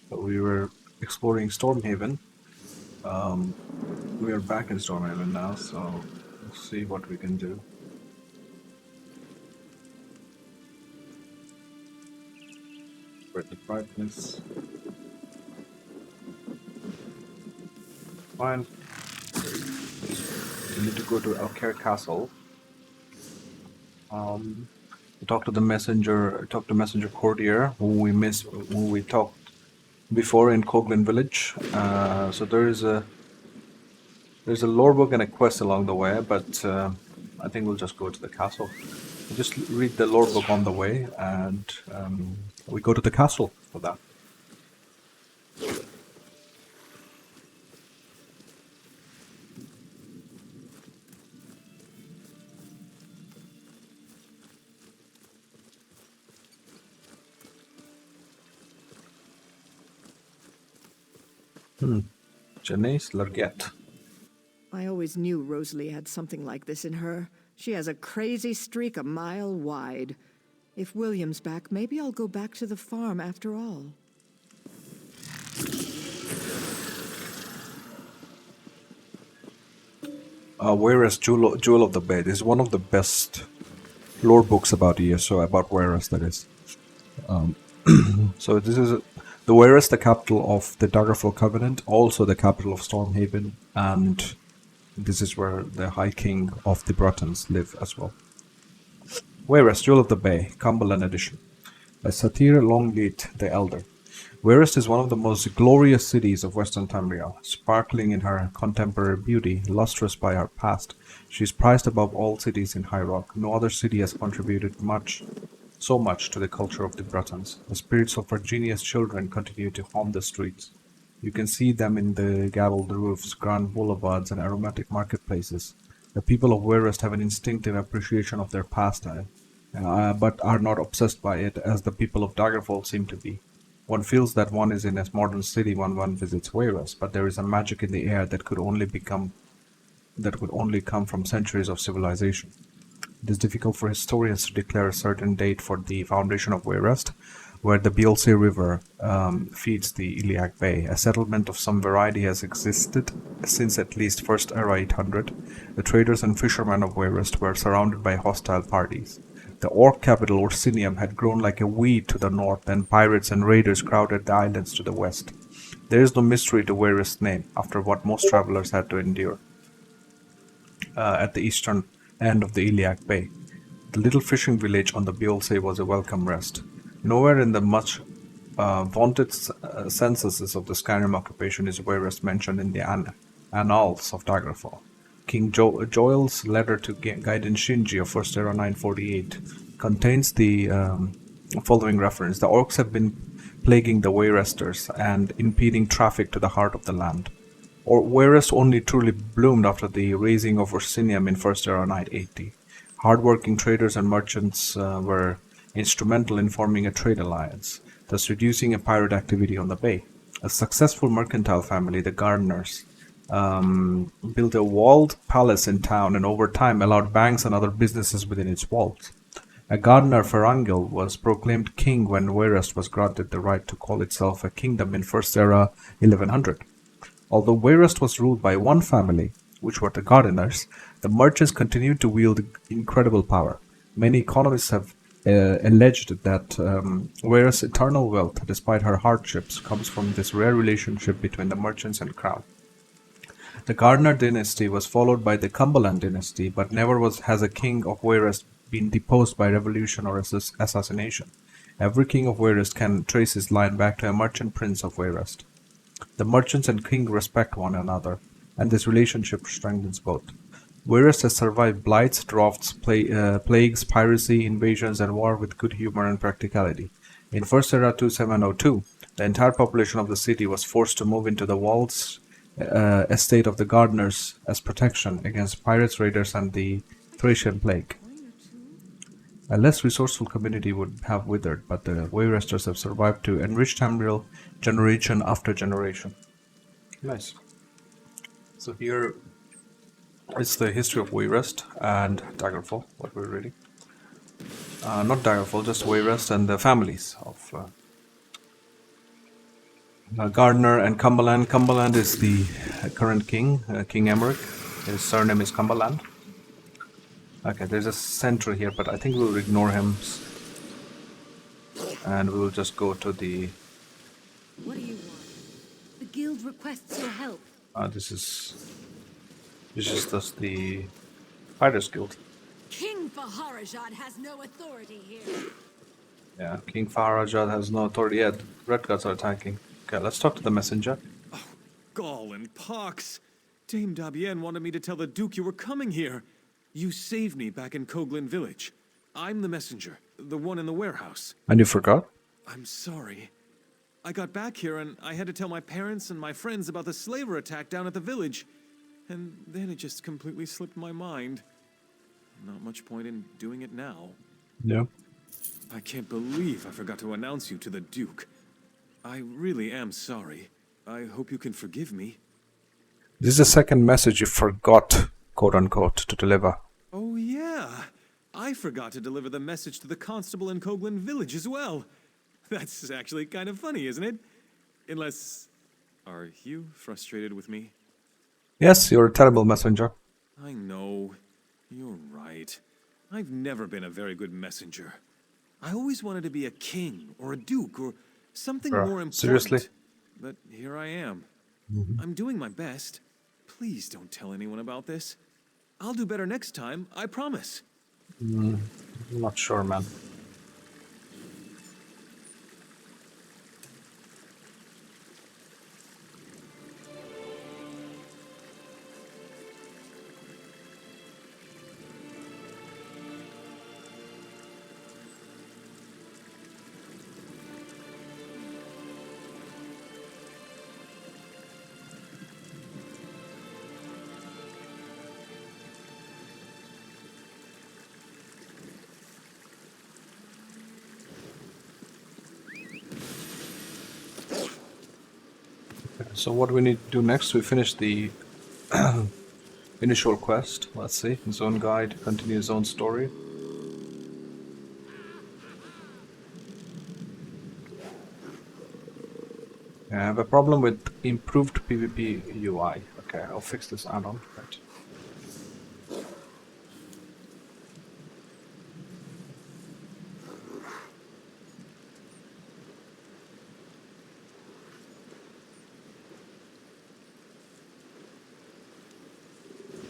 We were exploring Stormhaven. Um, we are back in Stormhaven now, so we'll see what we can do. With the brightness, fine. We need to go to Alcair Castle. Um, talk to the messenger. Talk to Messenger Courtier, who we talked before in Coglin Village. So there's a lore book and a quest along the way, but I think we'll just go to the castle. We just read the lore book on the way, and we go to the castle for that. Janice Largette. I always knew Rosalie had something like this in her. She has a crazy streak a mile wide. If William's back, maybe I'll go back to the farm after all. Whereas Jewel of the Bed is one of the best lore books about ESO, about Whereas that is. So this is the Whereas, the capital of the Daggerfall Covenant, also the capital of Stormhaven, and this is where the High King of the Bretons live as well. Whereas Jewel of the Bay, Cumberland Edition, by Satir Longleat the Elder. Werest is one of the most glorious cities of Western Tamriel, sparkling in her contemporary beauty, lustrous by her past. She is prized above all cities in High Rock. No other city has contributed so much to the culture of the Bretons. The spirits of Virginia's children continue to haunt the streets. You can see them in the gabled roofs, grand boulevards, and aromatic marketplaces. The people of Werest have an instinctive appreciation of their pastime, but are not obsessed by it as the people of Daggerfall seem to be. One feels that one is in a modern city when one visits Wales, but there is a magic in the air that could only come from centuries of civilization. It is difficult for historians to declare a certain date for the foundation of Weirest, where the Bielce River feeds the Iliac Bay. A settlement of some variety has existed since at least First Era 800. The traders and fishermen of Weirest were surrounded by hostile parties. The Orc capital Orsinium had grown like a weed to the north, and pirates and raiders crowded the islands to the west. There is no mystery to Weirest's name, after what most travelers had to endure at the eastern end of the Iliac Bay. The little fishing village on the Biolse was a welcome rest. Nowhere in the much vaunted censuses of the Skyrim occupation is Weirest mentioned in the annals of Daggerfall. King Joel's letter to Gaiden Shinji of First Era 948 contains the following reference. The orcs have been plaguing the Wayresters and impeding traffic to the heart of the land. Or Wayrest only truly bloomed after the raising of Orsinium in First Era 980. Hardworking traders and merchants were instrumental in forming a trade alliance, thus reducing a pirate activity on the bay. A successful mercantile family, the Gardeners, built a walled palace in town and over time allowed banks and other businesses within its walls. A gardener Ferangel was proclaimed king when Weirest was granted the right to call itself a kingdom in First Era 1100. Although Weirest was ruled by one family, which were the gardeners, the merchants continued to wield incredible power. Many economists have alleged that Weirest's eternal wealth, despite her hardships, comes from this rare relationship between the merchants and crown. The Gardner dynasty was followed by the Cumberland dynasty, but never has a king of Weirest been deposed by revolution or assassination. Every king of Weirest can trace his line back to a merchant prince of Weirest. The merchants and king respect one another, and this relationship strengthens both. Weirest has survived blights, drafts, plagues, piracy, invasions, and war with good humor and practicality. In First Era 2702, the entire population of the city was forced to move into the walls estate of the gardeners as protection against pirates, raiders, and the Thracian plague. A less resourceful community would have withered, but the Wayresters have survived to enrich Tamriel generation after generation. Nice. So here is the history of Wayrest and Daggerfall, what we're reading. Not Daggerfall, just Wayrest and the families of Gardner and Cumberland. Cumberland is the current king, King Emmerich. His surname is Cumberland. Okay, there's a sentry here, but I think we'll ignore him. And we'll just go to the... What do you want? The guild requests your help. This is just the Fighters Guild. King Faharajad has no authority here. Yeah, King Farajad has no authority yet. Red Guards are attacking. Okay, let's talk to the messenger. Gall and pox! Dame Dabienne wanted me to tell the Duke you were coming here. You saved me back in Coglin village. I'm the messenger, the one in the warehouse. And you forgot? I'm sorry. I got back here and I had to tell my parents and my friends about the slaver attack down at the village. And then it just completely slipped my mind. Not much point in doing it now. Yeah. I can't believe I forgot to announce you to the Duke. I really am sorry. I hope you can forgive me. This is the second message you forgot, quote unquote, to deliver. Oh yeah, I forgot to deliver the message to the constable in Coglin village as well. That's actually kind of funny, isn't it? Unless... Are you frustrated with me? Yes, you're a terrible messenger. I know. You're right. I've never been a very good messenger. I always wanted to be a king or a duke or something Bruh, more important. seriously? But here I am. I'm doing my best. Please don't tell anyone about this. I'll do better next time, I promise. I'm not sure, man. So what we need to do next, we finish the initial quest. Let's see. Zone guide, continue zone story. I have a problem with improved PvP UI. Okay, I'll fix this add-on. Right.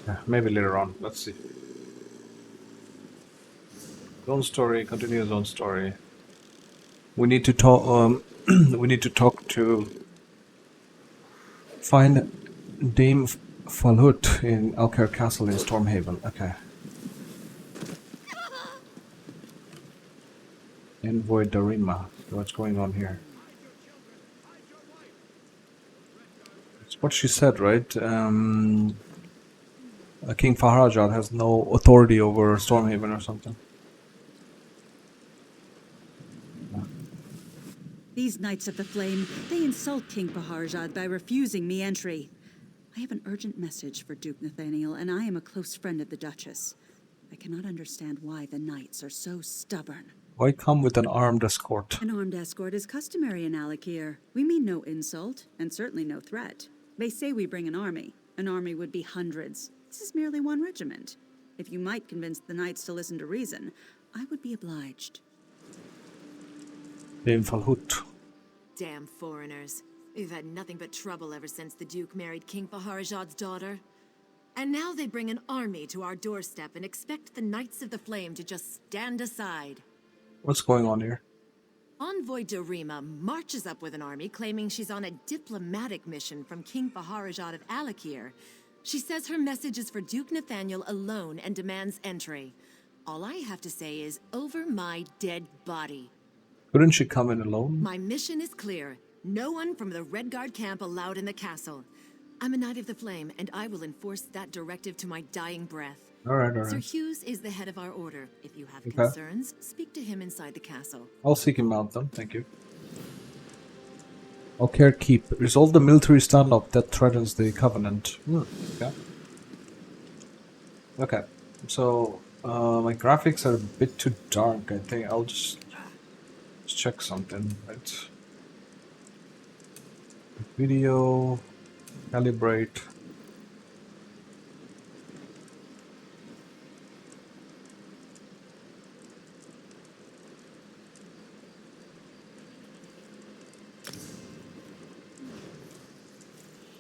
Yeah, maybe later on. Let's see. Zone story, continue zone story. We need to talk. We need to talk to find Dame Falhut in Alcair Castle in Stormhaven. Okay. Envoy Darima. What's going on here? It's what she said, right? King Faharajad has no authority over Stormhaven or something. These Knights of the Flame, they insult King Faharajad by refusing me entry. I have an urgent message for Duke Nathaniel, and I am a close friend of the Duchess. I cannot understand why the Knights are so stubborn. Why come with an armed escort? An armed escort is customary in Alakir. We mean no insult, and certainly no threat. They say we bring an army. An army would be hundreds. This is merely one regiment. If you might convince the Knights to listen to reason, I would be obliged. Dame Falhut. Damn foreigners. We've had nothing but trouble ever since the Duke married King Faharajad's daughter. And now they bring an army to our doorstep and expect the Knights of the Flame to just stand aside. What's going on here? Envoy Darima marches up with an army claiming she's on a diplomatic mission from King Faharajad of Alakir. She says her message is for Duke Nathaniel alone and demands entry. All I have to say is, over my dead body. Couldn't she come in alone? My mission is clear. No one from the Red Guard camp allowed in the castle. I'm a Knight of the Flame, and I will enforce that directive to my dying breath. Alright. Sir Hughes is the head of our order. If you have Okay. concerns, speak to him inside the castle. I'll seek him out then, thank you. Alcair Keep. Resolve the military standoff that threatens the Covenant. Okay. Okay, so my graphics are a bit too dark. I think I'll just check something, right? Video, calibrate.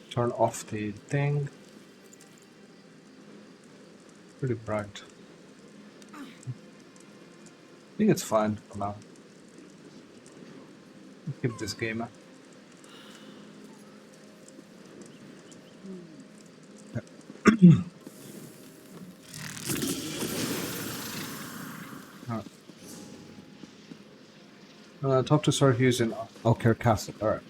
Turn off the thing. Pretty bright. I think it's fine for now. Keep this game. Talk to Sir Hughes in Alcare Castle. Alright.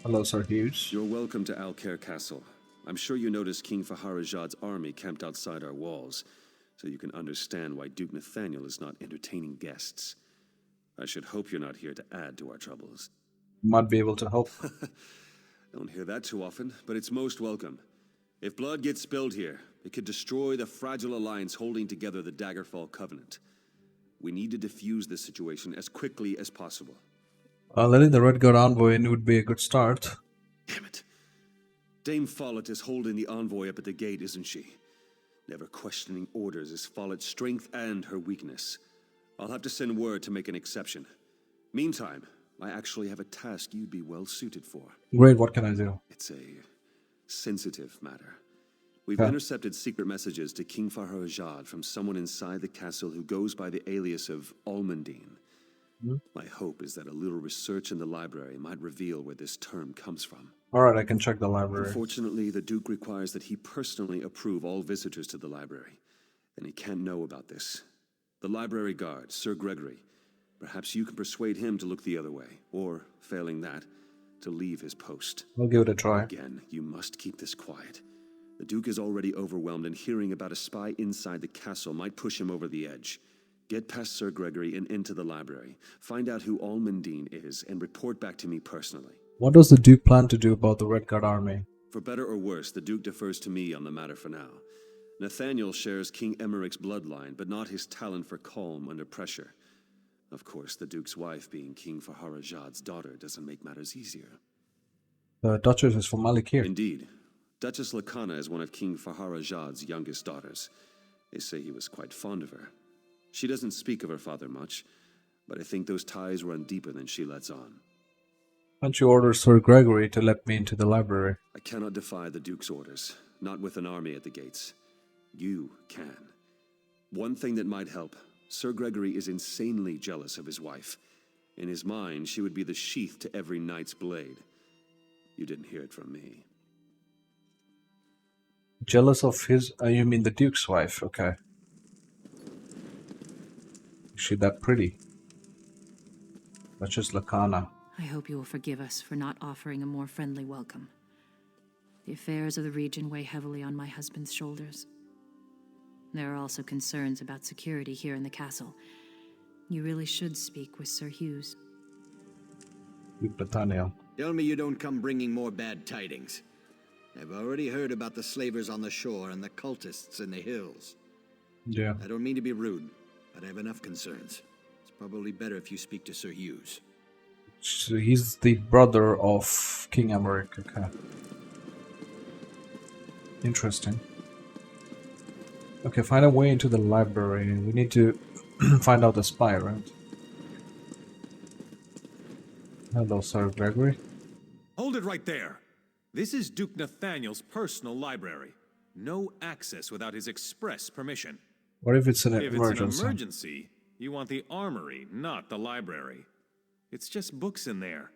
Hello, Sir Hughes. You're welcome to Alcare Castle. I'm sure you noticed King Faharajad's army camped outside our walls, so you can understand why Duke Nathaniel is not entertaining guests. I should hope you're not here to add to our troubles. Might be able to help. Don't hear that too often, but it's most welcome. If blood gets spilled here, it could destroy the fragile alliance holding together the Daggerfall Covenant. We need to defuse this situation as quickly as possible. Letting the Red Guard envoy in would be a good start. Damn it. Dame Follett is holding the envoy up at the gate, isn't she? Never questioning orders is Follett's strength and her weakness. I'll have to send word to make an exception. Meantime, I actually have a task you'd be well suited for. Great, what can I do? It's a sensitive matter. We've Okay. intercepted secret messages to King Faharajad from someone inside the castle who goes by the alias of Almundine. My hope is that a little research in the library might reveal where this term comes from. Alright, I can check the library. Unfortunately, the Duke requires that he personally approve all visitors to the library, and he can't know about this. The library guard, Sir Gregory, perhaps you can persuade him to look the other way, or, failing that, to leave his post. I'll give it a try. Again, you must keep this quiet. The Duke is already overwhelmed, and hearing about a spy inside the castle might push him over the edge. Get past Sir Gregory and into the library. Find out who Almundine is, and report back to me personally. What does the Duke plan to do about the Red Guard army? For better or worse, the Duke defers to me on the matter for now. Nathaniel shares King Emmerich's bloodline, but not his talent for calm under pressure. Of course, the Duke's wife being King Faharajad's daughter doesn't make matters easier. The Duchess is from Malikir. Indeed. Duchess Lakana is one of King Faharajad's youngest daughters. They say he was quite fond of her. She doesn't speak of her father much, but I think those ties run deeper than she lets on. Can't you order Sir Gregory to let me into the library? I cannot defy the Duke's orders, not with an army at the gates. You can. One thing that might help, Sir Gregory is insanely jealous of his wife. In his mind, she would be the sheath to every knight's blade. You didn't hear it from me. Jealous of his... you mean the Duke's wife, okay. Is she that pretty? Duchess Lakana. I hope you will forgive us for not offering a more friendly welcome. The affairs of the region weigh heavily on my husband's shoulders. There are also concerns about security here in the castle. You really should speak with Sir Hughes. Duke Nathaniel. Tell me you don't come bringing more bad tidings. I've already heard about the slavers on the shore and the cultists in the hills. Yeah. I don't mean to be rude, but I have enough concerns. It's probably better if you speak to Sir Hughes. So he's the brother of King Emmerich, okay. Interesting. Okay, find a way into the library. We need to find out the spy, right? Hello, Sir Gregory. Hold it right there. This is Duke Nathaniel's personal library. No access without his express permission. What if it's an If emergency? it's an emergency, you want the armory, not the library. It's just books in there.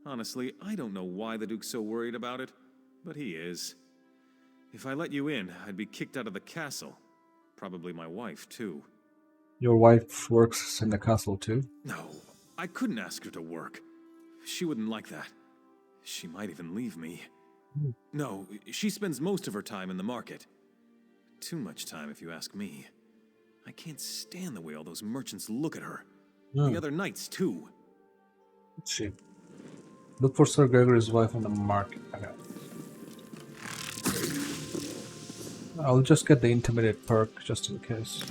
Honestly, I don't know why the Duke's so worried about it, but he is. If I let you in, I'd be kicked out of the castle. Probably my wife, too. Your wife works in the castle too? No, I couldn't ask her to work. She wouldn't like that. She might even leave me. No, she spends most of her time in the market. Too much time, if you ask me. I can't stand the way all those merchants look at her. Hmm. The other knights, too. Let's see. Look for Sir Gregory's wife on the market. Okay. I'll just get the Intimidate perk just in case.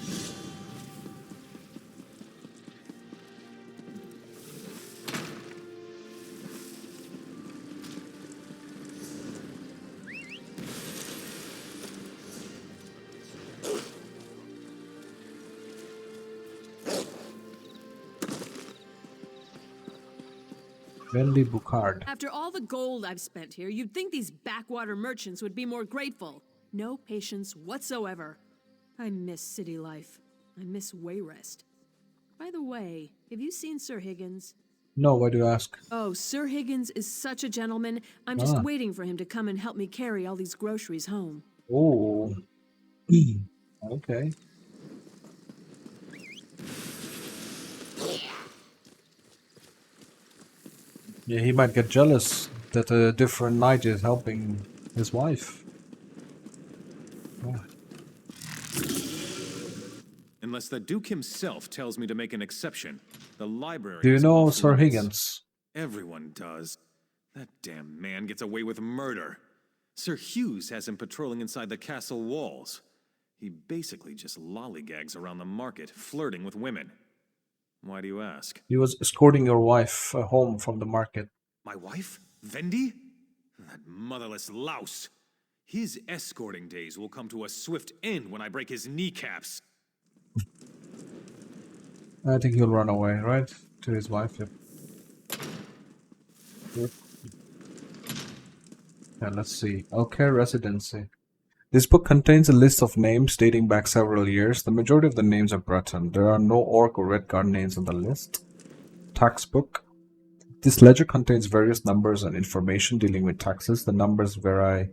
Wendy Bucard. After all the gold I've spent here, you'd think these backwater merchants would be more grateful. No patience whatsoever. I miss city life. I miss Wayrest. By the way, have you seen Sir Higgins? No, why do you ask? Oh, Sir Higgins is such a gentleman. I'm just waiting for him to come and help me carry all these groceries home. Oh. Okay. Yeah, he might get jealous that a different knight is helping his wife. Yeah. Unless the Duke himself tells me to make an exception. The library. Do you is know off Sir limits. Higgins? Everyone does. That damn man gets away with murder. Sir Hughes has him patrolling inside the castle walls. He basically just lollygags around the market, flirting with women. Why do you ask? He was escorting your wife home from the market. My wife? Vendi? That motherless louse. His escorting days will come to a swift end when I break his kneecaps. I think he'll run away, right? To his wife, yep. Yep. And let's see. Okay, residency. This book contains a list of names dating back several years. The majority of the names are Breton. There are no Orc or Redguard names on the list. Tax book. This ledger contains various numbers and information dealing with taxes. The numbers vary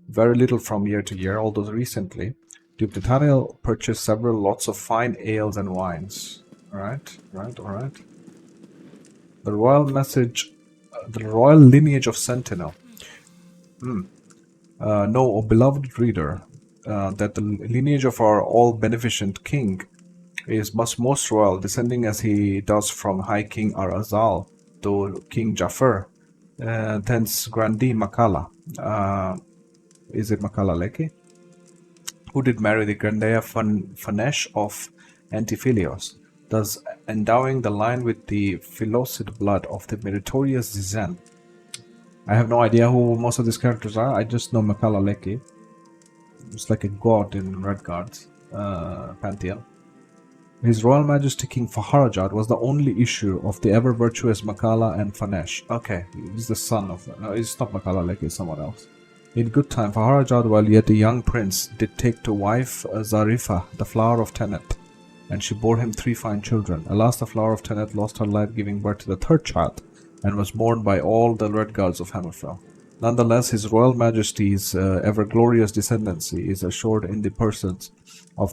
very little from year to year, although recently Duke Nathaniel purchased several lots of fine ales and wines. Alright. The royal the royal lineage of Sentinel. Know, O beloved reader, that the lineage of our all-beneficent king is most royal, descending as he does from High King Arazal to King Jafar, thence Grandee Makala. Is it Makala Leki? Who did marry the Grandea Fanesh of Antiphilios, thus endowing the line with the Philocid blood of the meritorious Zizen. I have no idea who most of these characters are. I just know Makala Leki. It's like a god in Redguard's pantheon. His Royal Majesty King Faharajad was the only issue of the ever-virtuous Makala and Fanesh. Okay, he's the son of... it's not Makala Leki, it's someone else. In good time, Faharajad, while yet a young prince, did take to wife Zarifa, the flower of Tenet, and she bore him 3 fine children. Alas, the flower of Tenet lost her life giving birth to the 3rd child, and was mourned by all the Redguards of Hammerfell. Nonetheless, His Royal Majesty's ever-glorious descendancy is assured in the persons of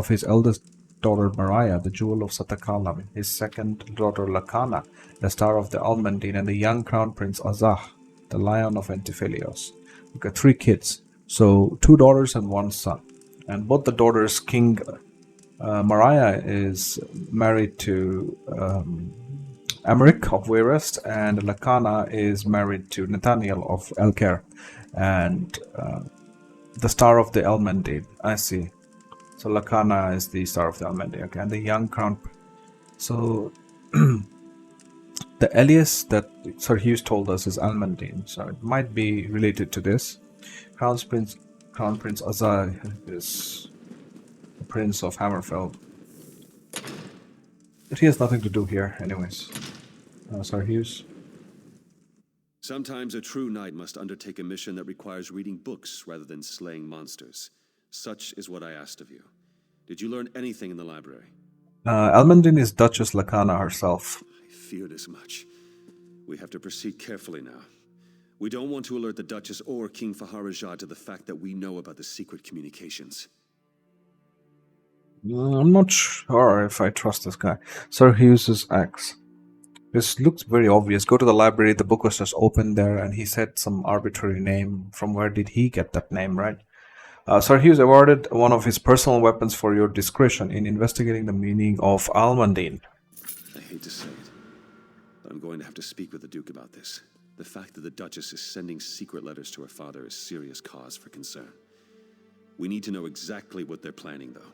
his eldest daughter Mariah, the jewel of Satakalam, his second daughter Lakana, the star of the Almandine, and the young crown prince Azah, the lion of Antiphilios. We've got 3 kids, so 2 daughters and 1 son. And both the daughters, King Mariah is married to Amric of Wayrest, and Lakana is married to Nathaniel of Elker, and the star of the Elmendine. I see. So Lakana is the star of the Elmendine, okay, and the young crown. So the Elias that Sir Hughes told us is Elmendine, so it might be related to this. Crown Prince Azar is the Prince of Hammerfell. But he has nothing to do here, anyways. Sir Hughes. Sometimes a true knight must undertake a mission that requires reading books rather than slaying monsters. Such is what I asked of you. Did you learn anything in the library? Elmendine is Duchess Lakana herself. I feared as much. We have to proceed carefully now. We don't want to alert the Duchess or King Faharajad to the fact that we know about the secret communications. I'm not sure if I trust this guy. Sir Hughes's axe. This looks very obvious. Go to the library, the book was just open there, and he said some arbitrary name. From where did he get that name, right? Sir Hughes awarded one of his personal weapons for your discretion in investigating the meaning of Almandine. I hate to say it, but I'm going to have to speak with the Duke about this. The fact that the Duchess is sending secret letters to her father is serious cause for concern. We need to know exactly what they're planning, though.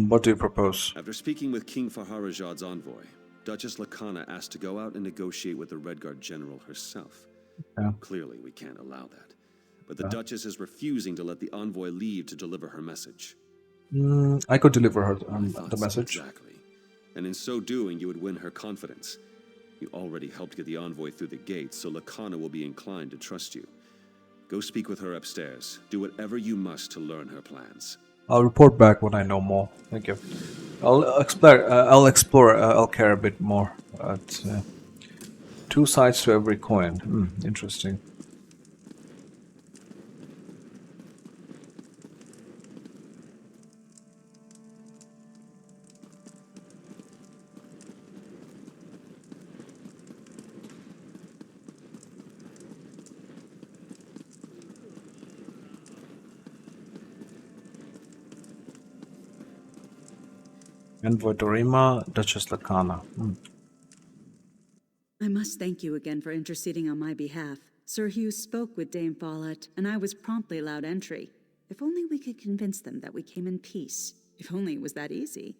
What do you propose? After speaking with King Faharajad's envoy, Duchess Lakana asked to go out and negotiate with the Redguard General herself. Yeah. Clearly, we can't allow that. But the Duchess is refusing to let the envoy leave to deliver her message. I could deliver her I thought the so, message. exactly. And in so doing, you would win her confidence. You already helped get the envoy through the gates, so Lakana will be inclined to trust you. Go speak with her upstairs. Do whatever you must to learn her plans. I'll report back when I know more. Thank you. I'll explore Alcair a bit more. Two sides to every coin. Interesting. Envoy Dorima, Duchess Lakana. I must thank you again for interceding on my behalf. Sir Hughes spoke with Dame Follett, and I was promptly allowed entry. If only we could convince them that we came in peace. If only it was that easy.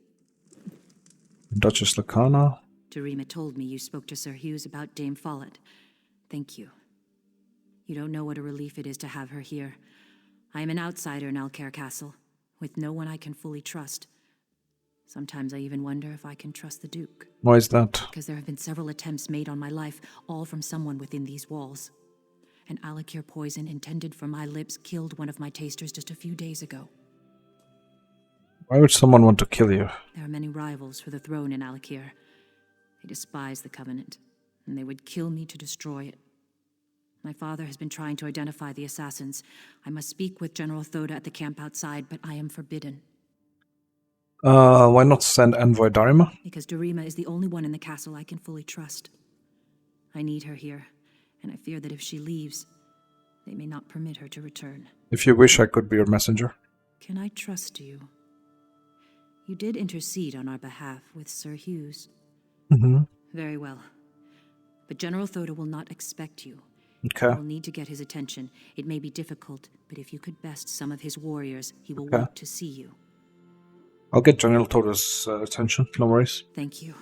Duchess Lakana. Dorima told me you spoke to Sir Hughes about Dame Follett. Thank you. You don't know what a relief it is to have her here. I am an outsider in Alcair Castle, with no one I can fully trust. Sometimes I even wonder if I can trust the Duke. Why is that? Because there have been several attempts made on my life, all from someone within these walls. An Alakir poison intended for my lips killed one of my tasters just a few days ago. Why would someone want to kill you? There are many rivals for the throne in Alakir. They despise the Covenant, and they would kill me to destroy it. My father has been trying to identify the assassins. I must speak with General Thoda at the camp outside, but I am forbidden. Why not send Envoy Darima? Because Dorima is the only one in the castle I can fully trust. I need her here, and I fear that if she leaves, they may not permit her to return. If you wish, I could be your messenger. Can I trust you? You did intercede on our behalf with Sir Hughes. Very well. But General Thoda will not expect you. Okay. You will need to get his attention. It may be difficult, but if you could best some of his warriors, he will want to see you. I'll get General Thoda's attention, no worries. Thank you.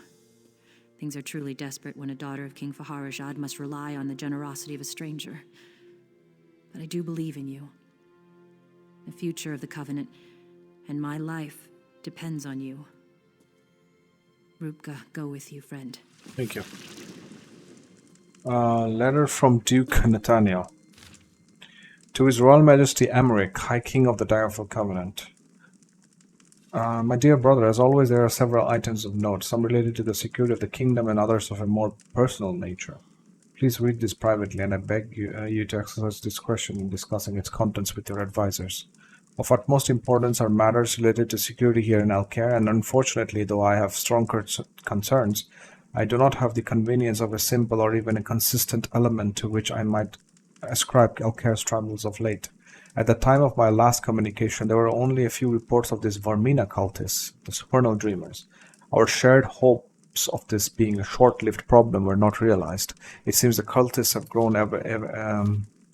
Things are truly desperate when a daughter of King Faharajad must rely on the generosity of a stranger. But I do believe in you. The future of the Covenant and my life depends on you. Rupka, go with you, friend. Thank you. Letter from Duke Nathaniel. To His Royal Majesty Amric, High King of the Direful Covenant. My dear brother, as always, there are several items of note, some related to the security of the kingdom and others of a more personal nature. Please read this privately, and I beg you to exercise discretion in discussing its contents with your advisors. Of utmost importance are matters related to security here in Alcair, and unfortunately, though I have strong concerns, I do not have the convenience of a simple or even a consistent element to which I might ascribe Alcair's troubles of late. At the time of my last communication, there were only a few reports of these Varmina cultists, the supernal dreamers. Our shared hopes of this being a short-lived problem were not realized. It seems the cultists have grown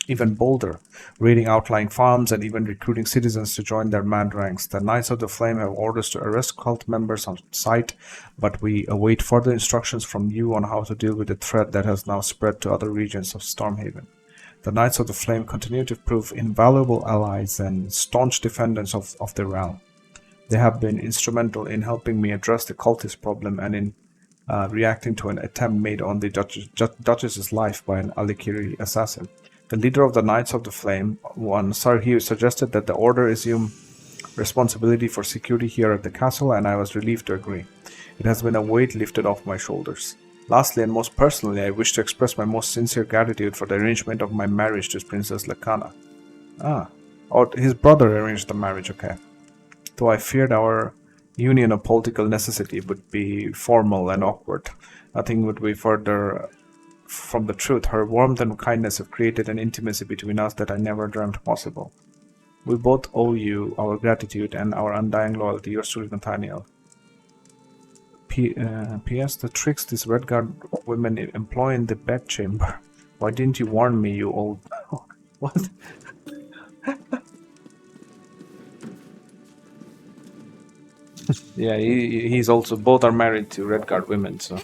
even bolder, raiding outlying farms and even recruiting citizens to join their mad ranks. The Knights of the Flame have orders to arrest cult members on sight, but we await further instructions from you on how to deal with the threat that has now spread to other regions of Stormhaven. The Knights of the Flame continue to prove invaluable allies and staunch defenders of the realm. They have been instrumental in helping me address the cultist problem and in reacting to an attempt made on the Duchess's life by an Alikiri assassin. The leader of the Knights of the Flame, one Sir Hughes, suggested that the order assume responsibility for security here at the castle, and I was relieved to agree. It has been a weight lifted off my shoulders. Lastly, and most personally, I wish to express my most sincere gratitude for the arrangement of my marriage to Princess Lakana. His brother arranged the marriage, okay. Though I feared our union of political necessity would be formal and awkward. Nothing would be further from the truth. Her warmth and kindness have created an intimacy between us that I never dreamt possible. We both owe you our gratitude and our undying loyalty. Yours truly, Nathaniel. P.S. The tricks these Redguard women employ in the bedchamber. Why didn't you warn me, you old... What? Yeah, he's also... Both are married to Redguard women, so...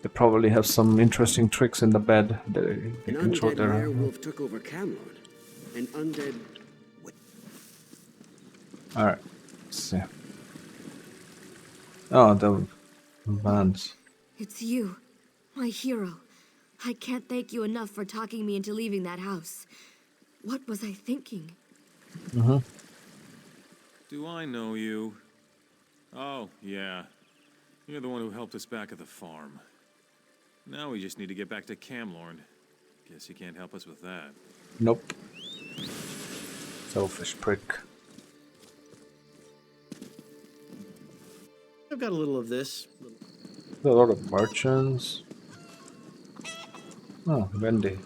They probably have some interesting tricks in the bed. They An control undead their... werewolf took over Camelot. An undead... Alright, let's see. Oh, the bands. It's you, my hero. I can't thank you enough for talking me into leaving that house. What was I thinking? Do I know you? Oh, yeah. You're the one who helped us back at the farm. Now we just need to get back to Camlorn. Guess you can't help us with that. Nope. Selfish prick. I've got a little of this. A lot of merchants. Oh, Wendy.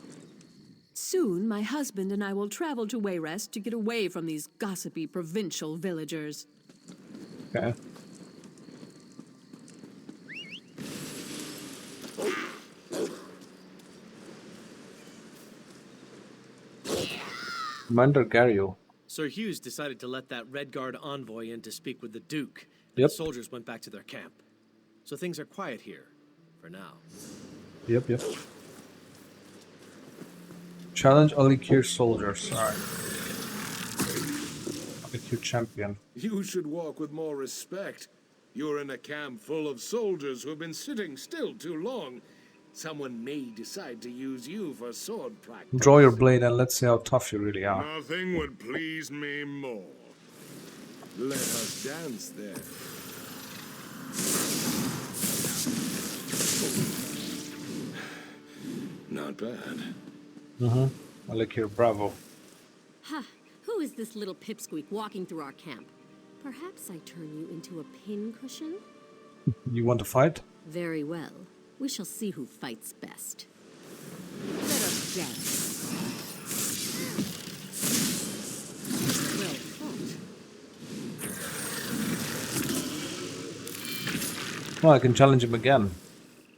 Soon, my husband and I will travel to Wayrest to get away from these gossipy provincial villagers. Okay. Commander Gario. Sir Hughes decided to let that Redguard envoy in to speak with the Duke, and Yep. the soldiers went back to their camp. So things are quiet here, for now. Yep. Challenge Alikir soldiers. Alright. Alikir champion. You should walk with more respect. You're in a camp full of soldiers who have been sitting still too long. Someone may decide to use you for sword practice. Draw your blade and let's see how tough you really are. Nothing would please me more. Let us dance then. Not bad. Alikir, bravo. Ha! Who is this little pipsqueak walking through our camp? Perhaps I turn you into a pincushion? You want to fight? Very well. We shall see who fights best. Let us dance. Well fought. Oh, I can challenge him again.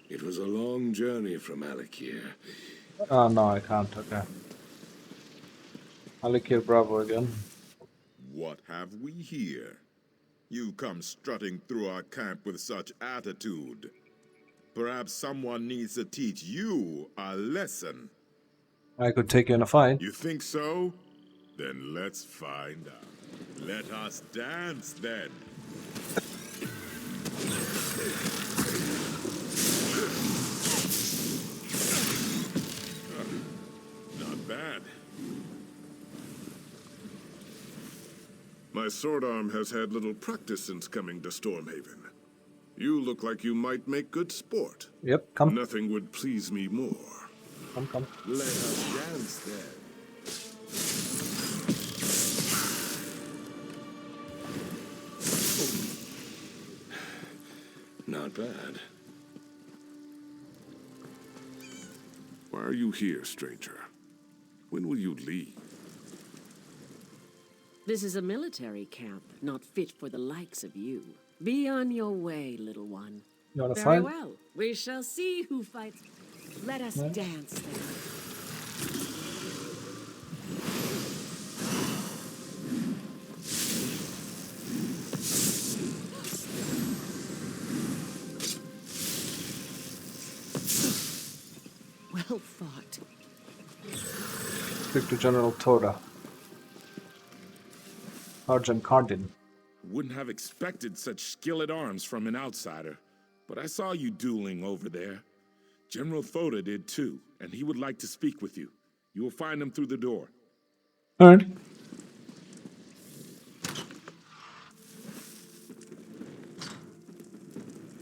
It was a long journey from Alakir. Oh, no, I can't. Okay. Alikir, bravo again. What have we here? You come strutting through our camp with such attitude. Perhaps someone needs to teach you a lesson. I could take you in a fight. You think so? Then let's find out. Let us dance then. Not bad. My sword arm has had little practice since coming to Stormhaven. You look like you might make good sport. Yep, come. Nothing would please me more. Come. Let us dance then. Not bad. Why are you here, stranger? When will you leave? This is a military camp, not fit for the likes of you. Be on your way, little one. You wanna Very fight? well. We shall see who fights. Let us dance then. Well fought. Speak to General Toda. Sergeant Cardin. Wouldn't have expected such skill at arms from an outsider, but I saw you dueling over there. General Thoda did too, and he would like to speak with you. You will find him through the door. Alright.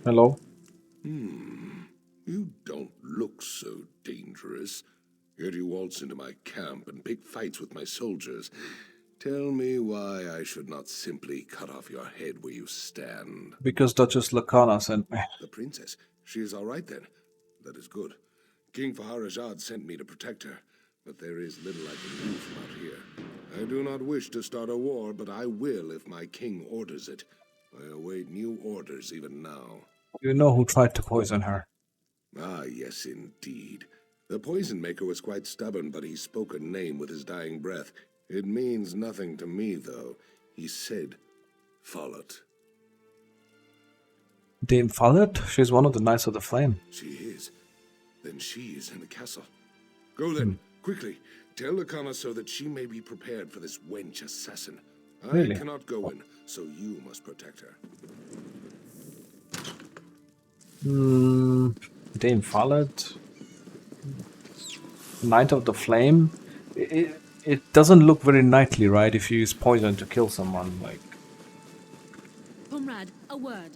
Hello? You don't look so dangerous. Yet you waltz into my camp and pick fights with my soldiers. Tell me why I should not simply cut off your head where you stand. Because Duchess Lacana sent me. The princess. She is all right then. That is good. King Faharajad sent me to protect her, but there is little I can do from out here. I do not wish to start a war, but I will if my king orders it. I await new orders even now. You know who tried to poison her? Ah, yes, indeed. The poison maker was quite stubborn, but he spoke a name with his dying breath. It means nothing to me, though. He said, Follett. Dame Follett? She's one of the Knights of the Flame. She is. Then she is in the castle. Go then, quickly. Tell the connoisseur that she may be prepared for this wench assassin. Really? I cannot go in, so you must protect her. Dame Follett? Knight of the Flame? It doesn't look very knightly, right? If you use poison to kill someone, like... Comrade, a word.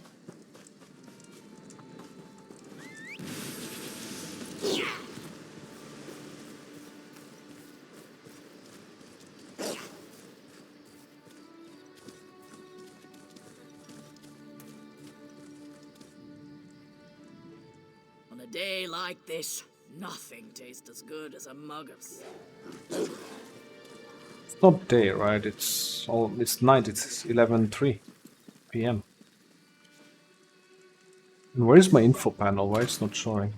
On a day like this, nothing tastes as good as a mug of... It's not day, right? It's night. It's 11:03 p.m. And where is my info panel? Why it's not showing?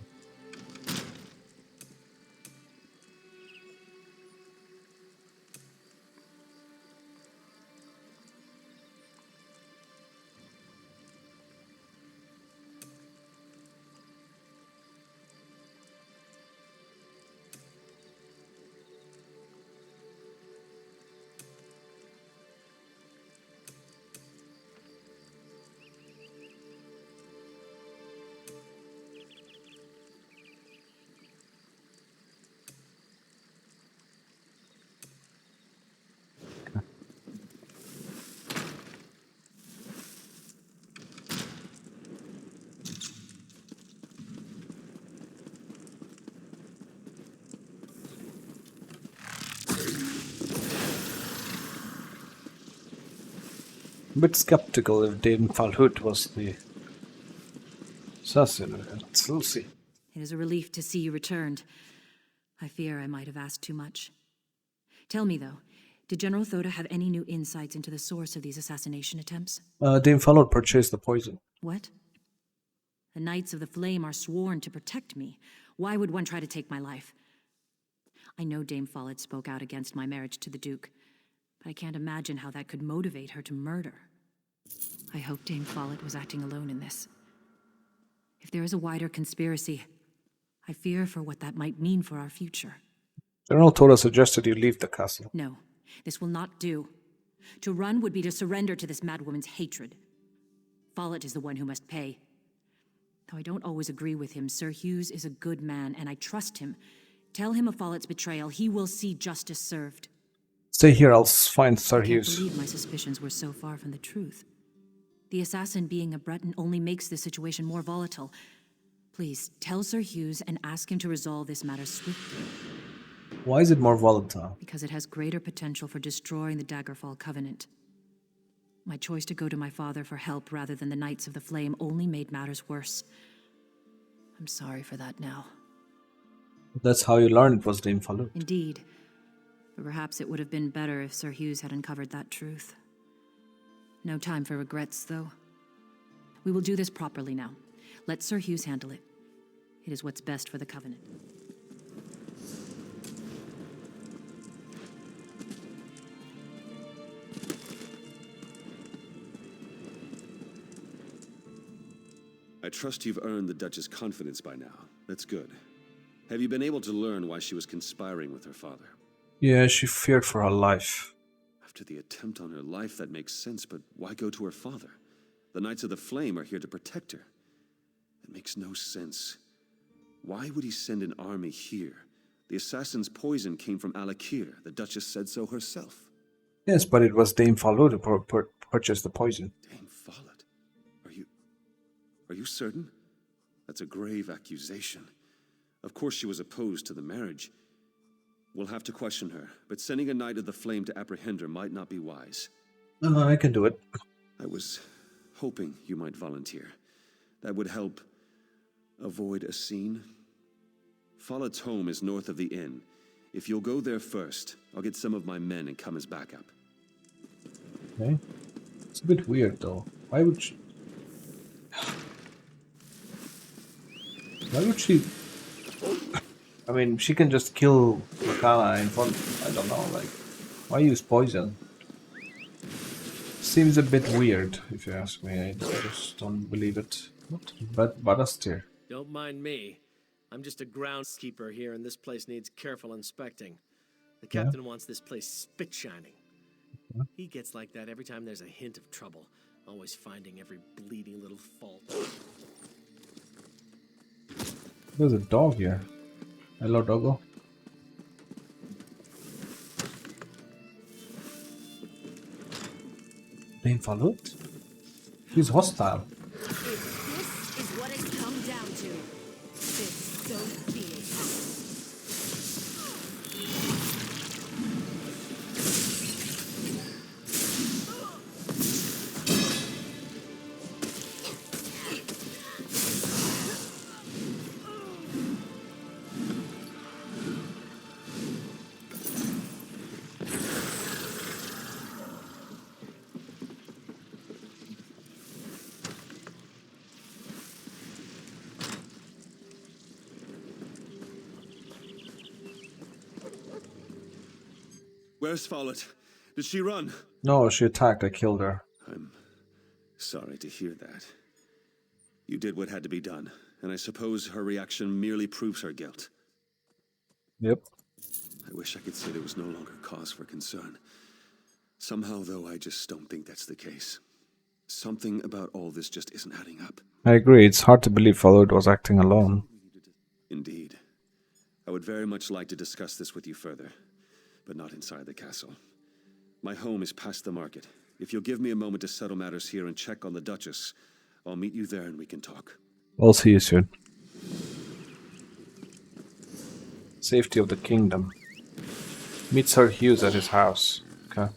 A bit skeptical if Dame Falhut was the assassin. We'll see. It is a relief to see you returned. I fear I might have asked too much. Tell me, though, did General Thoda have any new insights into the source of these assassination attempts? Dame Falhut purchased the poison. What? The Knights of the Flame are sworn to protect me. Why would one try to take my life? I know Dame Follett spoke out against my marriage to the Duke, but I can't imagine how that could motivate her to murder. I hope Dame Follett was acting alone in this. If there is a wider conspiracy, I fear for what that might mean for our future. General Thoda suggested you leave the castle. No, this will not do. To run would be to surrender to this madwoman's hatred. Follett is the one who must pay. Though I don't always agree with him, Sir Hughes is a good man, and I trust him. Tell him of Follett's betrayal. He will see justice served. Stay here, I'll find Sir Hughes. I can't believe my suspicions were so far from the truth. The assassin being a Breton only makes the situation more volatile. Please, tell Sir Hughes and ask him to resolve this matter swiftly. Why is it more volatile? Because it has greater potential for destroying the Daggerfall Covenant. My choice to go to my father for help rather than the Knights of the Flame only made matters worse. I'm sorry for that now. That's how you learned it was Dame Falhut. Indeed. But perhaps it would have been better if Sir Hughes had uncovered that truth. No time for regrets, though. We will do this properly now. Let Sir Hughes handle it. It is what's best for the Covenant. I trust you've earned the Duchess' confidence by now. That's good. Have you been able to learn why she was conspiring with her father? Yeah, she feared for her life. After the attempt on her life, that makes sense, but why go to her father? The Knights of the Flame are here to protect her. It makes no sense. Why would he send an army here? The assassin's poison came from Alakir. The Duchess said so herself. Yes, but it was Dame Falhut who purchased the poison. Dame Follett? Are you certain? That's a grave accusation. Of course she was opposed to the marriage. We'll have to question her, but sending a Knight of the Flame to apprehend her might not be wise. I can do it. I was hoping you might volunteer. That would help avoid a scene. Follett's home is north of the inn. If you'll go there first, I'll get some of my men and come as backup. Okay. It's a bit weird though. Why would she... Why would she... I mean, she can just kill Lakana in front... I don't know, like... Why use poison? Seems a bit weird, if you ask me. I just don't believe it. What? But Badaster. Don't mind me. I'm just a groundskeeper here, and this place needs careful inspecting. The captain wants this place spit shining. He gets like that every time there's a hint of trouble, always finding every bleeding little fault. There's a dog here. Hello, doggo. Being followed? He's hostile. If this is what it's come down to, this don't be it. Where's Follett? Did she run? No, she attacked. I killed her. I'm sorry to hear that. You did what had to be done, and I suppose her reaction merely proves her guilt. Yep. I wish I could say there was no longer cause for concern. Somehow, though, I just don't think that's the case. Something about all this just isn't adding up. I agree. It's hard to believe Followed was acting alone. Indeed. I would very much like to discuss this with you further, but not inside the castle. My home is past the market. If you'll give me a moment to settle matters here and check on the Duchess, I'll meet you there and we can talk. I'll see you soon. Safety of the kingdom. Meet Sir Hughes at his house. Okay.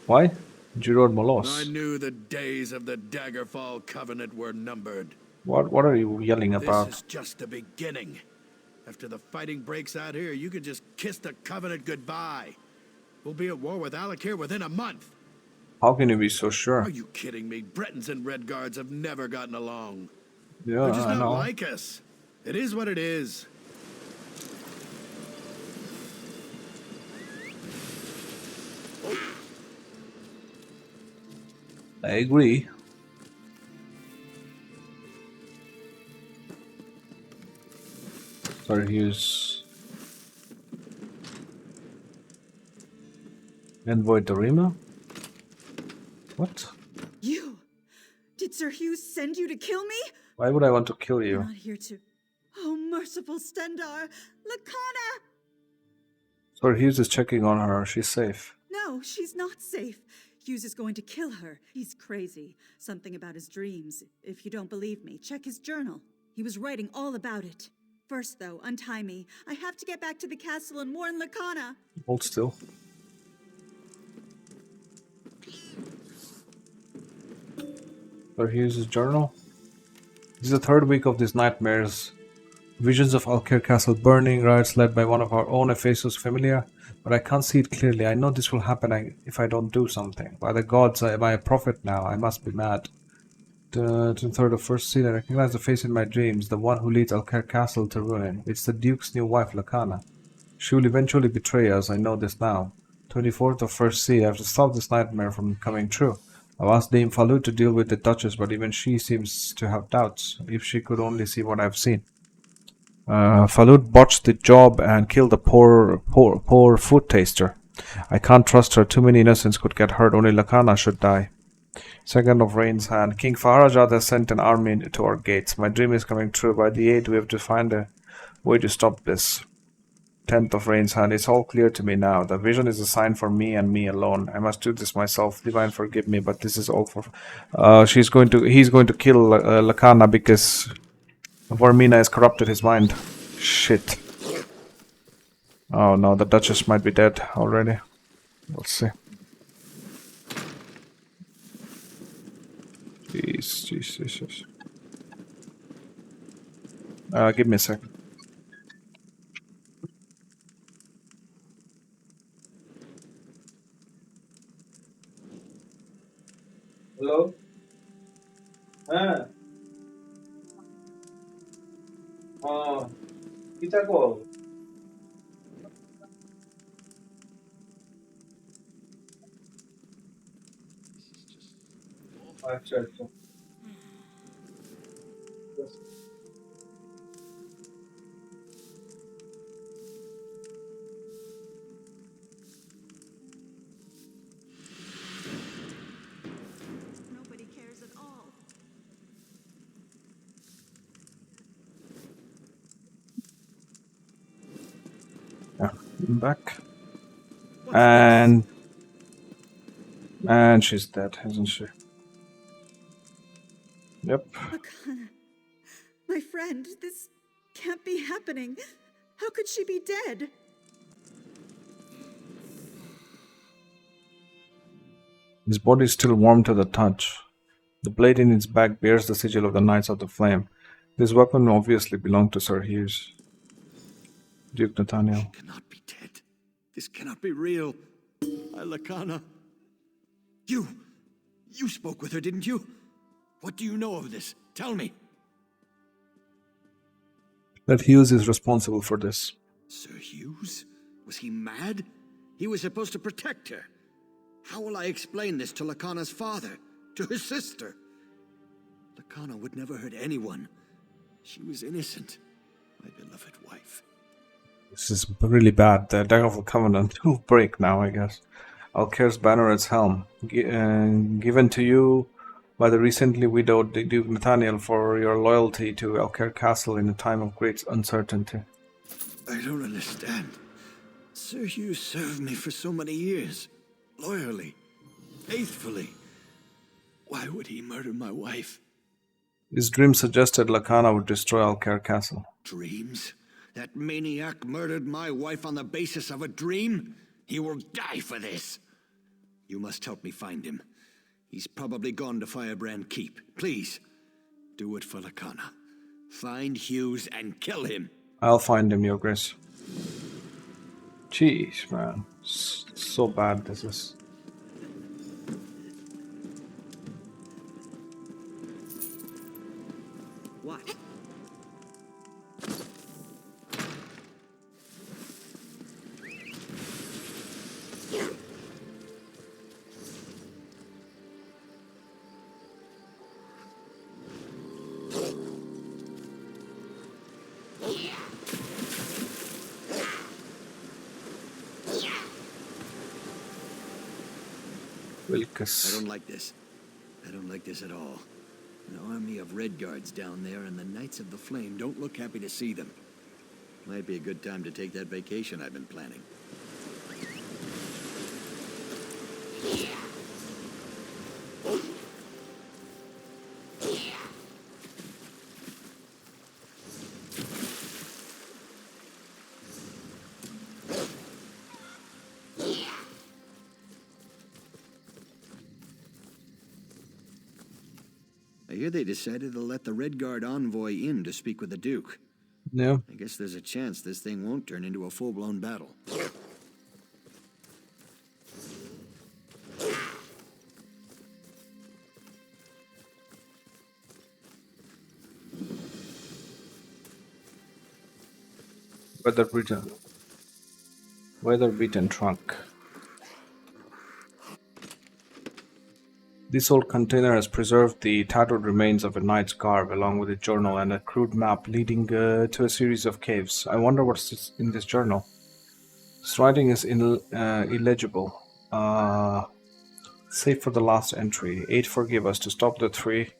Why? Girod Molos. I knew the days of the Daggerfall Covenant were numbered. What are you yelling about? This is just the beginning. After the fighting breaks out here, you can just kiss the Covenant goodbye. We'll be at war with Alakir within a month. How can you be so sure? Are you kidding me? Bretons and Redguards have never gotten along. Yeah, They're just I not know. like us. It is what it is. I agree. Sir Hughes. Envoy Dorima? What? You? Did Sir Hughes send you to kill me? Why would I want to kill I'm you? not here to... Oh, merciful Stendar! Lakana! Sir Hughes is checking on her. She's safe. No, she's not safe. Hughes is going to kill her. He's crazy. Something about his dreams. If you don't believe me, check his journal. He was writing all about it. First, though, untie me. I have to get back to the castle and warn Lakana. Hold still. Sir Hughes' journal. This is the third week of these nightmares. Visions of Alkir Castle burning, riots led by one of our own Ephesus Familia, but I can't see it clearly. I know this will happen if I don't do something. By the gods, am I a prophet now? I must be mad. To the third or first scene, I recognize the face in my dreams, the one who leads Alkir Castle to ruin. It's the Duke's new wife, Lakana. She will eventually betray us, I know this now. 24th of first sea, I have to stop this nightmare from coming true. I've asked Dame Falud to deal with the Duchess, but even she seems to have doubts, if she could only see what I've seen. Falud botched the job and killed the poor food taster. I can't trust her. Too many innocents could get hurt. Only Lakana should die. 2nd of Rain's hand. King Faharajad has sent an army to our gates. My dream is coming true. By the 8th, we have to find a way to stop this. 10th of Rain's hand. It's all clear to me now. The vision is a sign for me and me alone. I must do this myself. Divine, forgive me, but this is all for... he's going to kill Lakana because Vermina has corrupted his mind. Shit. Oh no, the Duchess might be dead already. We'll see. Jesus. Give me a second. Hello হ্যাঁ কি থাকো আচ্ছা আচ্ছা Nobody cares at all. Yeah, I'm back. And she's dead, isn't she? Yep. Akana, my friend, this can't be happening. How could she be dead? His body is still warm to the touch. The blade in its back bears the sigil of the Knights of the Flame. This weapon obviously belonged to Sir Hughes. Duke Nathaniel. She cannot be dead. This cannot be real. Lakana. You spoke with her, didn't you? What do you know of this? Tell me. That Hughes is responsible for this. Sir Hughes? Was he mad? He was supposed to protect her. How will I explain this to Lakana's father? To her sister? Lakana would never hurt anyone. She was innocent. My beloved wife. This is really bad. The Dagger of the Covenant will break now, I guess. Alcair's banner at helm. Given to you by the recently widowed Duke Nathaniel for your loyalty to Alcair Castle in a time of great uncertainty. I don't understand. Sir Hughes served me for so many years. Loyally. Faithfully. Why would he murder my wife? His dream suggested Lakana would destroy Alcair Castle. Dreams? That maniac murdered my wife on the basis of a dream? He will die for this. You must help me find him. He's probably gone to Firebrand Keep. Please, do it for Lakana. Find Hughes and kill him. I'll find him, Your Grace. Jeez, man. So bad this is. What? I don't like this. I don't like this at all. An army of Red Guards down there, and the Knights of the Flame don't look happy to see them. Might be a good time to take that vacation I've been planning. I hear they decided to let the Red Guard envoy in to speak with the Duke. Yeah. I guess there's a chance this thing won't turn into a full-blown battle. Weather-beaten trunk. This old container has preserved the tattered remains of a knight's garb along with a journal and a crude map leading to a series of caves. I wonder what's in this journal. This writing is illegible. Save for the last entry. 8 forgive us. To stop the 3,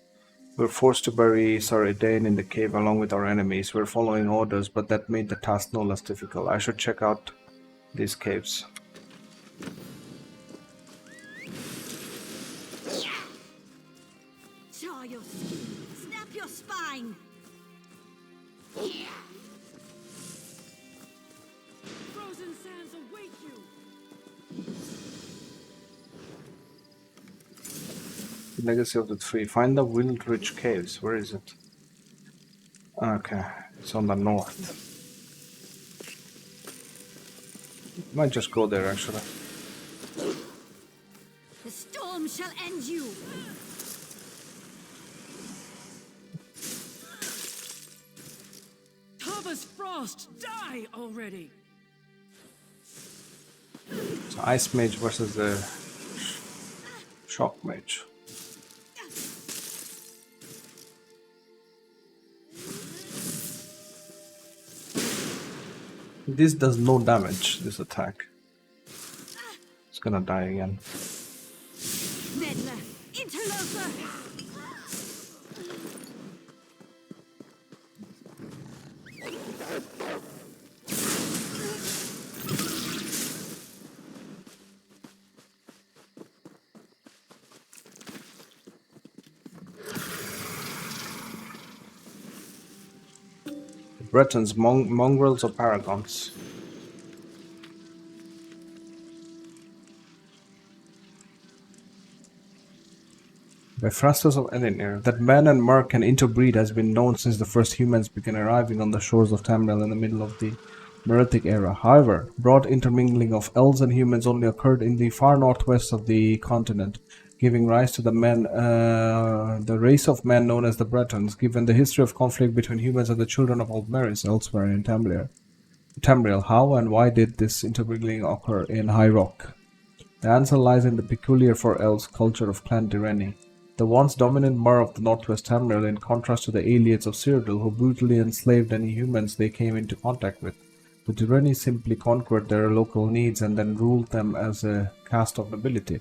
we're forced to bury Sir Edain in the cave along with our enemies. We're following orders, but that made the task no less difficult. I should check out these caves. Jaw your skin. Snap your spine. Frozen sands await you. Legacy of the Three. Find the Wildridge Caves. Where is it? Okay, it's on the north. Might just go there actually. The storm shall end you. Thomas Frost, die already! So Ice Mage versus the Shock Mage. This does no damage, this attack. It's gonna die again. Meddler, interloper. Bretons, mongrels or paragons? By Phrastos of Elinir, that man and mer can interbreed has been known since the first humans began arriving on the shores of Tamriel in the middle of the Meroitic era. However, broad intermingling of elves and humans only occurred in the far northwest of the continent, giving rise to the race of men known as the Bretons, given the history of conflict between humans and the children of Aldmeris elsewhere in Tamriel. How and why did this intermingling occur in High Rock? The answer lies in the peculiar for elves culture of Clan Direni, the once dominant mer of the northwest Tamriel, in contrast to the aliens of Cyrodiil, who brutally enslaved any humans they came into contact with. The Direni simply conquered their local needs and then ruled them as a caste of nobility.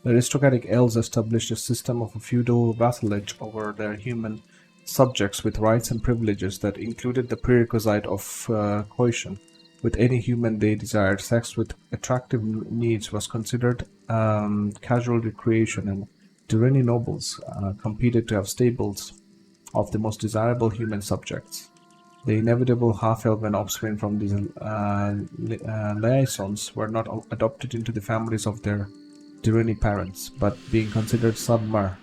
The aristocratic elves established a system of a feudal vassalage over their human subjects with rights and privileges that included the prerequisite of coition with any human they desired. Sex with attractive needs was considered casual recreation, and Direni nobles competed to have stables of the most desirable human subjects. The inevitable half-elven offspring from these liaisons were not adopted into the families of their Direni parents, but being considered sub-mer,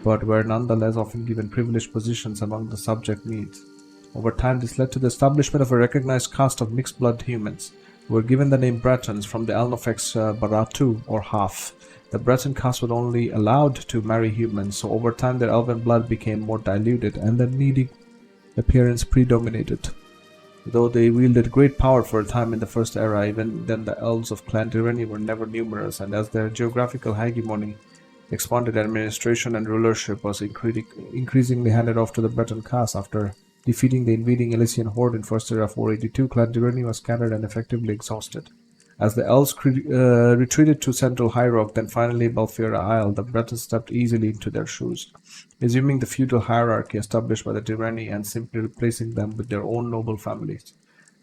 but were nonetheless often given privileged positions among the subject needs. Over time, this led to the establishment of a recognized caste of mixed-blood humans, who were given the name Bretons from the Alnofex Baratu, or half. The Breton caste were only allowed to marry humans, so over time their elven blood became more diluted, and their needy appearance predominated. Though they wielded great power for a time in the First Era, even then the elves of Clan Direni were never numerous, and as their geographical hegemony expanded, administration and rulership was increasingly handed off to the Breton caste. After defeating the invading Elysian horde in First Era 482, Clan Direni was scattered and effectively exhausted. As the elves retreated to central High Rock, then finally Balfira Isle, the Bretons stepped easily into their shoes, resuming the feudal hierarchy established by the Direni and simply replacing them with their own noble families.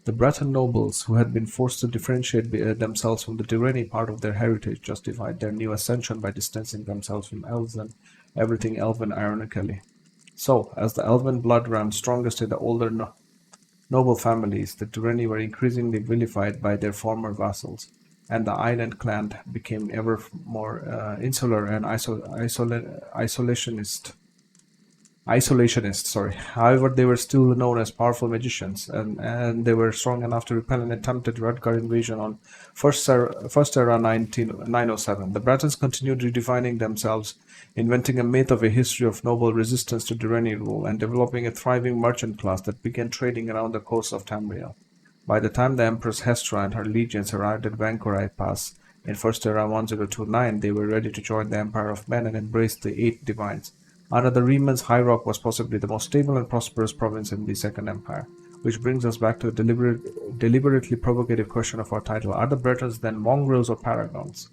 The Breton nobles, who had been forced to differentiate themselves from the Direni part of their heritage, justified their new ascension by distancing themselves from elves and everything elven ironically. So, as the elven blood ran strongest in the older noble families, the Direni were increasingly vilified by their former vassals, and the island clan became ever more insular and isolationist. However, they were still known as powerful magicians, and they were strong enough to repel an attempted Redguard invasion on First Era 907. The Bretons continued redefining themselves, inventing a myth of a history of noble resistance to Direni rule, and developing a thriving merchant class that began trading around the coast of Tamriel. By the time the Empress Hestra and her legions arrived at Vankorai Pass in First Era 1029, they were ready to join the Empire of Men and embrace the Eight Divines. Under the Remans, High Rock was possibly the most stable and prosperous province in the Second Empire, which brings us back to the deliberately provocative question of our title: are the Bretons then mongrels or paragons?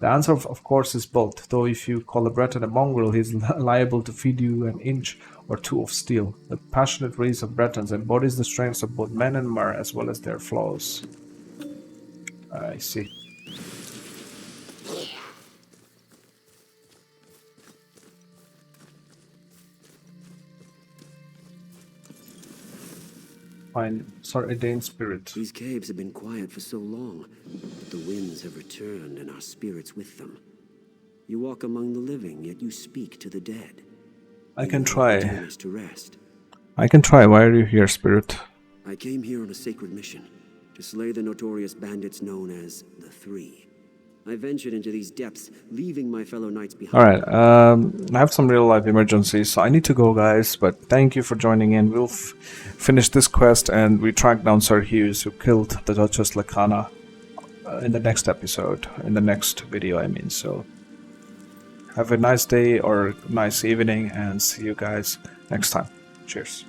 The answer, of course, is both, though if you call a Breton a mongrel, he is liable to feed you an inch or two of steel. The passionate race of Bretons embodies the strengths of both men and mer, as well as their flaws. I see. Ordained spirit. These caves have been quiet for so long, but the winds have returned and our spirits with them. You walk among the living, yet you speak to the dead. I can try. To rest. I can try. Why are you here, Spirit? I came here on a sacred mission, to slay the notorious bandits known as the Three. I ventured into these depths, leaving my fellow knights behind. Alright, I have some real-life emergencies, so I need to go, guys, but thank you for joining in. We'll finish this quest, and we track down Sir Hughes, who killed the Duchess Lacana, in the next episode, in the next video, I mean, so... Have a nice day, or nice evening, and see you guys next time. Cheers.